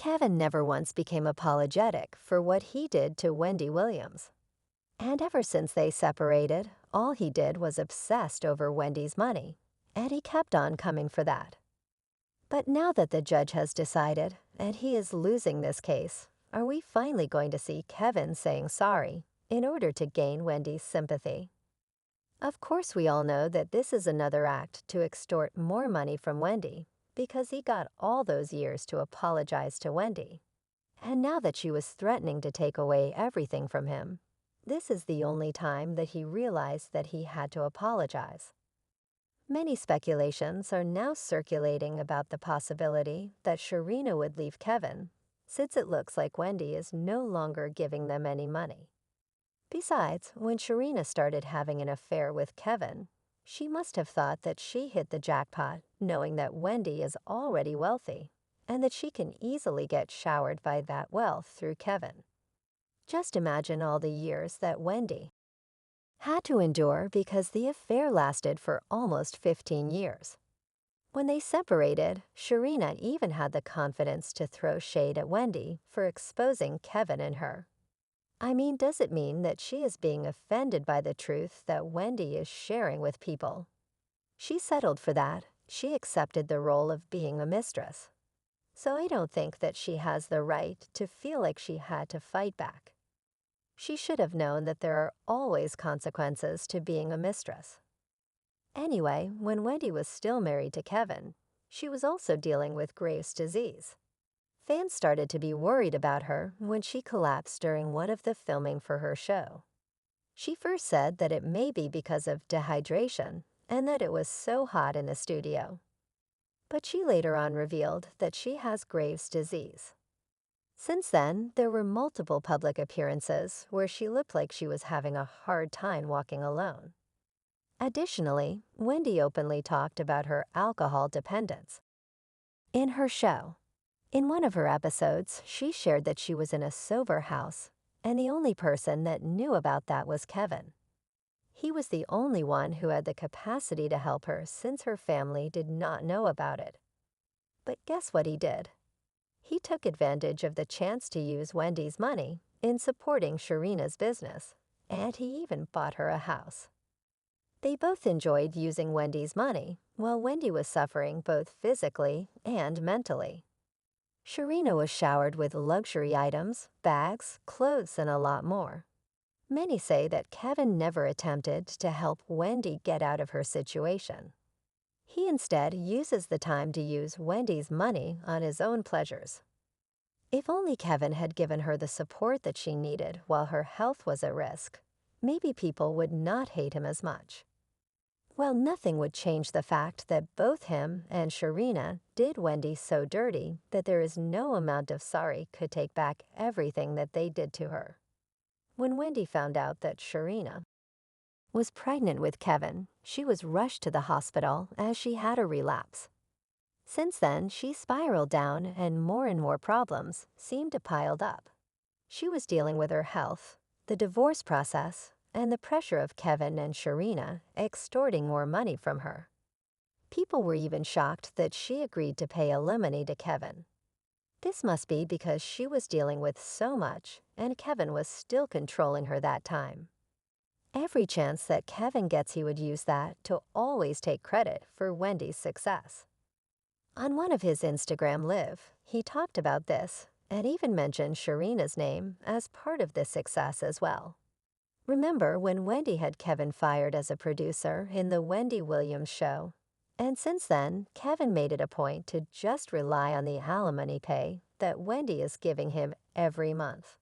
Kevin never once became apologetic for what he did to Wendy Williams. And ever since they separated, all he did was obsessed over Wendy's money, and he kept on coming for that. But now that the judge has decided, and he is losing this case, are we finally going to see Kevin saying sorry in order to gain Wendy's sympathy? Of course, we all know that this is another act to extort more money from Wendy, because he got all those years to apologize to Wendy. And now that she was threatening to take away everything from him, this is the only time that he realized that he had to apologize. Many speculations are now circulating about the possibility that Sharina would leave Kevin, since it looks like Wendy is no longer giving them any money. Besides, when Sharina started having an affair with Kevin, she must have thought that she hit the jackpot, knowing that Wendy is already wealthy, and that she can easily get showered by that wealth through Kevin. Just imagine all the years that Wendy had to endure because the affair lasted for almost 15 years. When they separated, Sharina even had the confidence to throw shade at Wendy for exposing Kevin and her. I mean, does it mean that she is being offended by the truth that Wendy is sharing with people? She settled for that. She accepted the role of being a mistress. So I don't think that she has the right to feel like she had to fight back. She should have known that there are always consequences to being a mistress. Anyway, when Wendy was still married to Kevin, she was also dealing with Graves' disease. Fans started to be worried about her when she collapsed during one of the filming for her show. She first said that it may be because of dehydration and that it was so hot in the studio. But she later on revealed that she has Graves' disease. Since then, there were multiple public appearances where she looked like she was having a hard time walking alone. Additionally, Wendy openly talked about her alcohol dependence. In her show, in one of her episodes, she shared that she was in a sober house, and the only person that knew about that was Kevin. He was the only one who had the capacity to help her since her family did not know about it. But guess what he did? He took advantage of the chance to use Wendy's money in supporting Sharina's business, and he even bought her a house. They both enjoyed using Wendy's money while Wendy was suffering both physically and mentally. Sharina was showered with luxury items, bags, clothes, and a lot more. Many say that Kevin never attempted to help Wendy get out of her situation. He instead uses the time to use Wendy's money on his own pleasures. If only Kevin had given her the support that she needed while her health was at risk, maybe people would not hate him as much. Well, nothing would change the fact that both him and Sharina did Wendy so dirty that there is no amount of sorry could take back everything that they did to her. When Wendy found out that Sharina was pregnant with Kevin, she was rushed to the hospital as she had a relapse. Since then, she spiraled down and more problems seemed to pile up. She was dealing with her health, the divorce process, and the pressure of Kevin and Sharina extorting more money from her. People were even shocked that she agreed to pay alimony to Kevin. This must be because she was dealing with so much and Kevin was still controlling her that time. Every chance that Kevin gets, he would use that to always take credit for Wendy's success. On one of his Instagram Live, he talked about this and even mentioned Sharina's name as part of this success as well. Remember when Wendy had Kevin fired as a producer in the Wendy Williams show? And since then, Kevin made it a point to just rely on the alimony pay that Wendy is giving him every month.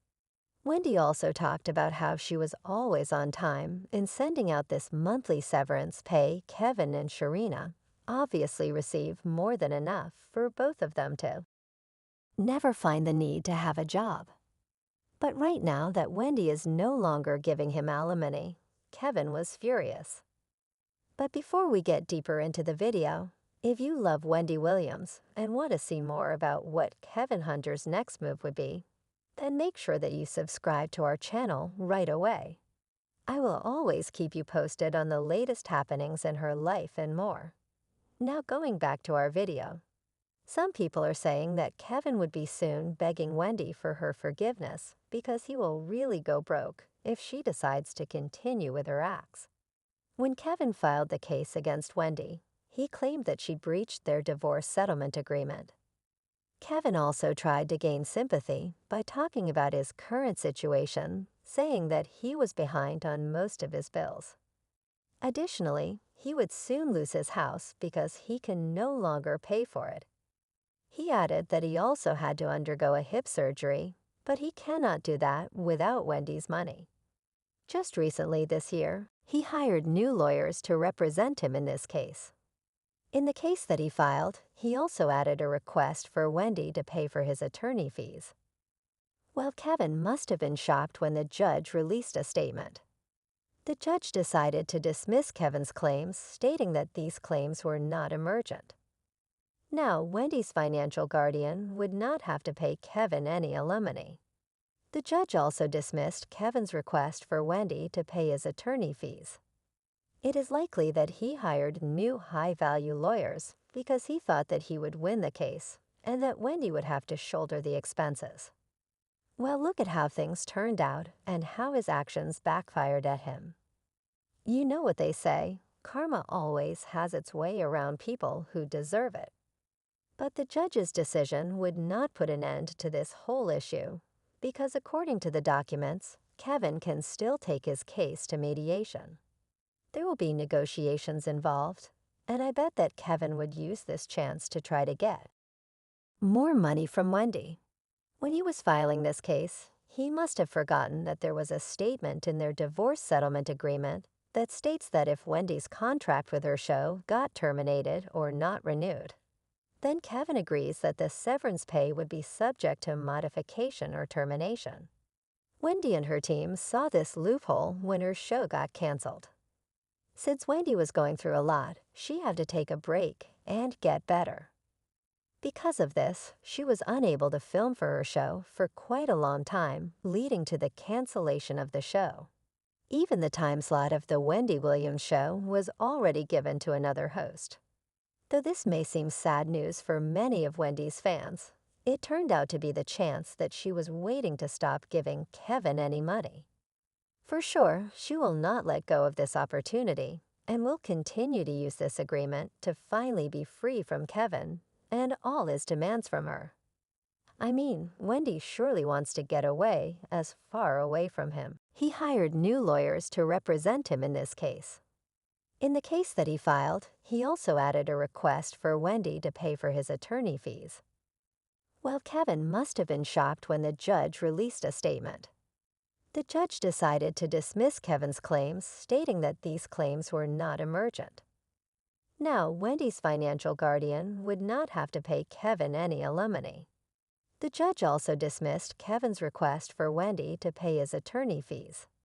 Wendy also talked about how she was always on time in sending out this monthly severance pay. Kevin and Sharina obviously receive more than enough for both of them to never find the need to have a job. But right now that Wendy is no longer giving him alimony, Kevin was furious. But before we get deeper into the video, if you love Wendy Williams and want to see more about what Kevin Hunter's next move would be, then make sure that you subscribe to our channel right away. I will always keep you posted on the latest happenings in her life and more. Now going back to our video. Some people are saying that Kevin would be soon begging Wendy for her forgiveness because he will really go broke if she decides to continue with her acts. When Kevin filed the case against Wendy, he claimed that she breached their divorce settlement agreement. Kevin also tried to gain sympathy by talking about his current situation, saying that he was behind on most of his bills. Additionally, he would soon lose his house because he can no longer pay for it. He added that he also had to undergo a hip surgery, but he cannot do that without Wendy's money. Just recently this year, he hired new lawyers to represent him in this case. In the case that he filed, he also added a request for Wendy to pay for his attorney fees. Well, Kevin must have been shocked when the judge released a statement. The judge decided to dismiss Kevin's claims, stating that these claims were not emergent. Now, Wendy's financial guardian would not have to pay Kevin any alimony. The judge also dismissed Kevin's request for Wendy to pay his attorney fees. It is likely that he hired new high-value lawyers because he thought that he would win the case and that Wendy would have to shoulder the expenses. Well, look at how things turned out and how his actions backfired at him. You know what they say, karma always has its way around people who deserve it. But the judge's decision would not put an end to this whole issue because according to the documents, Kevin can still take his case to mediation. There will be negotiations involved, and I bet that Kevin would use this chance to try to get more money from Wendy. When he was filing this case, he must have forgotten that there was a statement in their divorce settlement agreement that states that if Wendy's contract with her show got terminated or not renewed, then Kevin agrees that the severance pay would be subject to modification or termination. Wendy and her team saw this loophole when her show got canceled. Since Wendy was going through a lot, she had to take a break and get better. Because of this, she was unable to film for her show for quite a long time, leading to the cancellation of the show. Even the time slot of the Wendy Williams show was already given to another host. Though this may seem sad news for many of Wendy's fans, it turned out to be the chance that she was waiting to stop giving Kevin any money. For sure, she will not let go of this opportunity and will continue to use this agreement to finally be free from Kevin and all his demands from her. I mean, Wendy surely wants to get away as far away from him. He hired new lawyers to represent him in this case. In the case that he filed, he also added a request for Wendy to pay for his attorney fees. Well, Kevin must have been shocked when the judge released a statement. The judge decided to dismiss Kevin's claims, stating that these claims were not emergent. Now, Wendy's financial guardian would not have to pay Kevin any alimony. The judge also dismissed Kevin's request for Wendy to pay his attorney fees.